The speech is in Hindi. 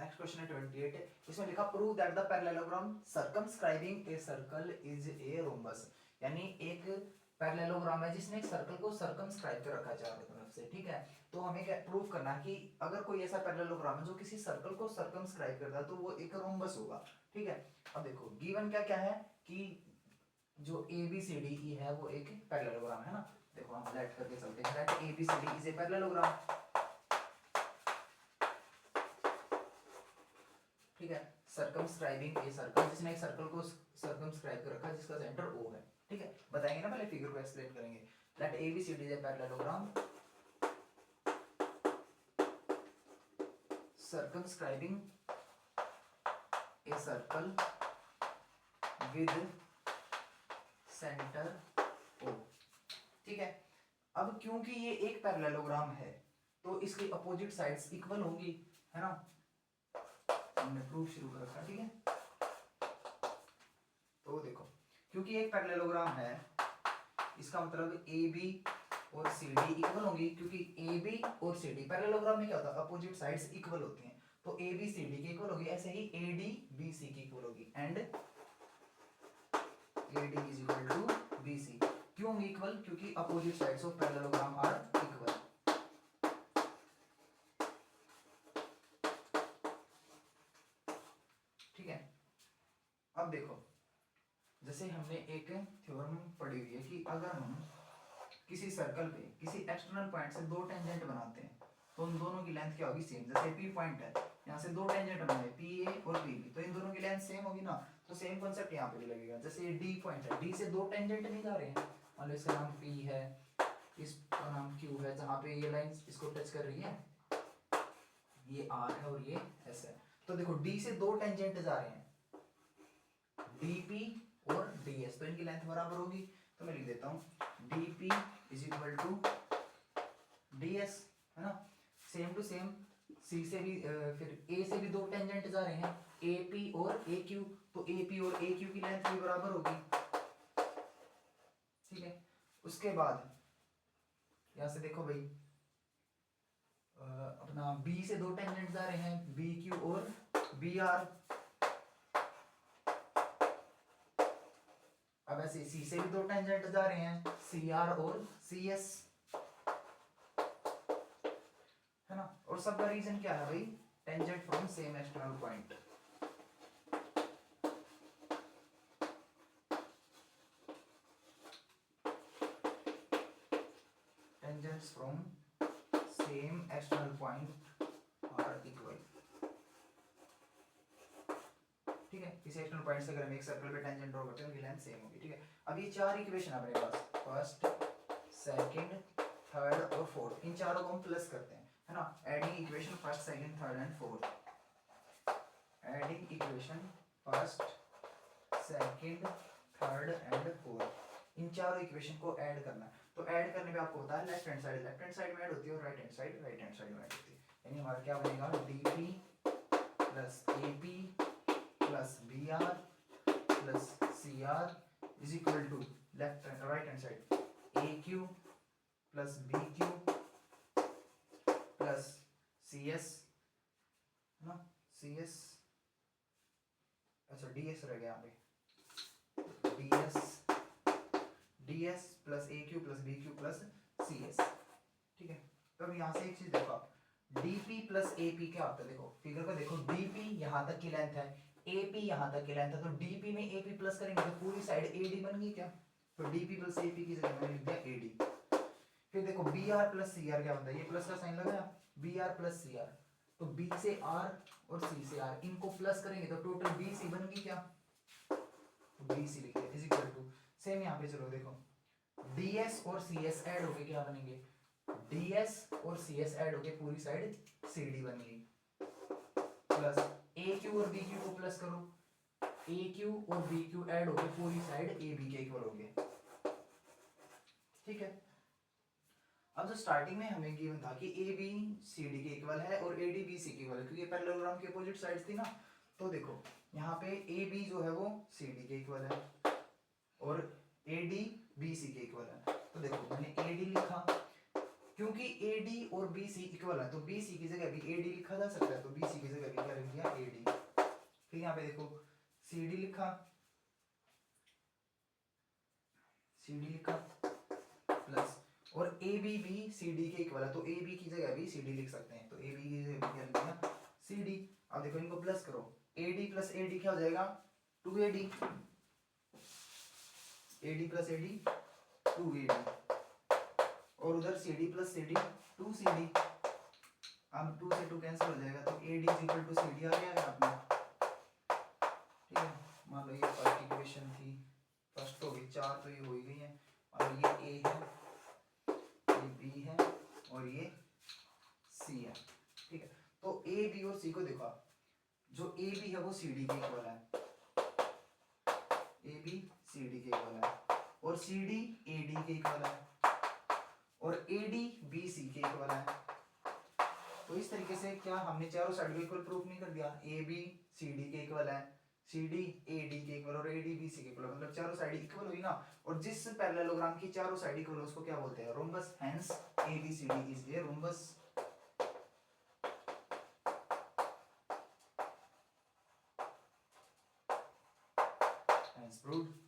नेक्स्ट क्वेश्चन है 28, इसमें लिखा prove that the parallelogram circumscribing a circle is a rhombus, यानी एक पैरेललोग्राम है जिसने एक सर्कल को सर्कमस्क्राइब कर रखा है चारों तरफ से, ठीक है। तो हमें क्या प्रूव करना है कि अगर कोई ऐसा पैरेललोग्राम है जो किसी सर्कल को सर्कमस्क्राइब करता है तो वो एक रोम्बस होगा, ठीक है। अब देखो गिवन क्या क्या है कि जो ए बी सी डी ई है वो एक पैरेललोग्राम है ना। देखो हम लेट करके चलते हैं, let A B C D is a parallelogram, ठीक है। सर्कमस्क्राइबिंग ए सर्कल, जिसने एक सर्कल को सर्कमस्क्राइब कर रखा है जिसका सेंटर ओ है, ठीक है। बताएंगे ना, पहले फिगर को एक्सप्लेन करेंगे। Let A B C D is a parallelogram circumscribing a circle with centre O, ठीक है। अब क्योंकि ये एक पैरेललोग्राम है तो इसकी अपोजिट साइड्स इक्वल होंगी, है ना। हमने प्रूफ शुरू कर रखा, ठीक है। तो देखो क्योंकि एक पैरेललोग्राम है इसका मतलब ए बी और सी डी इक्वल होंगी, क्योंकि ए बी और सी डी पैरेललोग्राम में क्या होता है, अपोजिट साइड्स इक्वल होती हैं, तो ए बी सी डी की इक्वल होगी, ऐसे ही ए डी बी सी की इक्वल होगी, and A D is equal to B C. क्यों इक्वल, क्योंकि opposite sides of parallelogram are equal, ठीक है। अब देखो जैसे हमने एक थ्योरम पढ़ी हुई है कि अगर हम किसी सर्कल पे किसी एक्सटर्नल पॉइंट से दो टेंजेंट बनाते हैं तो उन दोनों की लेंथ क्या होगी, सेम। जैसे पी पॉइंट है, यहाँ से दो टेंजेंट बनाए पी ए और पी बी, तो इन दोनों की लेंथ सेम होगी ना, तो सेम कॉन्सेप्ट यहाँ पे भी लगेगा। जैसे ये डी पॉइंट है, डी से दो टेंजेंट नहीं जा रहे हैं, मान लो इसका नाम पी है, इसका नाम क्यू है, जहाँ पे ये लाइन इसको टच कर रही है, ये आर है और ये एस है। तो देखो डी से दो टेंजेंट जा रहे हैं, डीपी और डीएस, तो इनकी लेंथ बराबर होगी। तो मैं लिख देता हूँ DP is equal to DS, है ना। सेम टू सेम सी से भी फिर ए से भी दो टेंजेंट जा रहे हैं, ए पी और ए क्यू, तो ए पी और ए क्यू की लेंथ भी बराबर होगी, ठीक है। उसके बाद यहां से देखो भाई अपना बी से दो टेंजेंट जा रहे हैं, बी क्यू और बी आर। अब ऐसे सी से भी दो टेंजेंट जा रहे हैं, सी आर और सी एस, है ना। और सबका रीजन क्या है भाई, tangent from same external point, tangents from same external point are equal, ठीक है। किसी एक्सटर्नल पॉइंट से अगर हम एक सर्कल पे टेंजेंट ड्रॉ करते हैं उनकी लेंथ सेम होगी, ठीक है। अब ये चार इक्वेशन अपने पास, फर्स्ट सेकंड थर्ड और फोर्थ, इन चारों को हम प्लस करते हैं, है ना। Adding equation first second third and fourth, adding equation first second third and fourth, इन चारों इक्वेशन को ऐड करना है। तो ऐड करने में आपको पता है लेफ्ट हैंड साइड में ऐड होती है और राइट हैंड साइड में ऐड होती है, यानी हमारा क्या बनेगा, DP plus AP plus B R plus C R is equal to left right hand side A Q plus B Q plus C S, है ना, सी एस, अच्छा डी एस रह गया यहाँ पे, D S plus A Q plus B Q plus C S, ठीक है। तो अब यहाँ से एक चीज देखो आप, डीपी प्लस एपी क्या होता है, देखो फिगर को देखो, डीपी यहाँ तक की लेंथ है, एपी यहाँ तक की लेंथ है, तो डीपी में एपी प्लस करेंगे तो पूरी साइड एडी बन गई क्या, तो डीपी प्लस एपी की जगह मैंने लिख दिया एडी। फिर देखो B R plus C R क्या होता है, ये प्लस का साइन लगाया, B R plus C R, तो बी से आर और सी से आर, इनको प्लस करेंगे तो टोटल बी सी बन गई क्या, तो बी सी लिखिए इज इक्वल टू, सेम यहाँ पे चलो देखो डीएस और सी एस ऐड होके क्या बनेंगे, डीएस और सी एस ऐड होके पूरी साइड सी डी बन गई, प्लस ए क्यू और बी क्यू को प्लस करो, ए क्यू और बी क्यू ऐड होके पूरी साइड ए बी के इक्वल हो गए, ठीक है। अब जो स्टार्टिंग में हमें गिवन था कि ए बी सी डी के इक्वल है और ए डी बी सी के इक्वल है, क्योंकि पैरेललोग्राम की अपोजिट साइड्स थी ना, तो देखो यहाँ पे ए बी जो है वो सी डी के इक्वल है और ए डी बी सी के इक्वल है। तो देखो मैंने ए डी लिखा, क्योंकि AD और BC इक्वल है तो BC की जगह भी AD लिखा जा सकता है, तो BC की जगह भी क्या लिख दिया AD। फिर यहाँ पे देखो CD लिखा, CD लिखा प्लस, और AB भी CD के इक्वल है तो AB की जगह भी CD लिख सकते हैं, तो AB की जगह क्या लिख दिया CD। अब देखो इनको प्लस करो, AD प्लस AD क्या हो जाएगा 2AD, AD plus AD 2AD, और उधर CD प्लस CD 2CD। अब 2 से 2 कैंसिल हो जाएगा तो AD is equal to CD आ गया है आपने। ठीक है, मान लो ये फर्स्ट इक्वेशन थी, फर्स्ट हो गई, 4 तो ये हो ही गई है, और ये A है, ये B है, और ये C है। ठीक है, तो A B और C को देखो आप, जो A B है वो CD के इक्वल है, A B CD के इक्वल है, और CD AD के इक्वल है, और AD BC के इक्वल है। तो इस तरीके से क्या हमने चारों साइड को इक्वल प्रूफ नहीं कर दिया, AB CD के इक्वल है, CD AD के इक्वल और AD BC के इक्वल, मतलब चारों साइड इक्वल हुई ना। और जिस पैरेललोग्राम की चारों साइड इक्वल उसको क्या बोलते हैं rhombus, hence ABCD is a rhombus. Hence proved.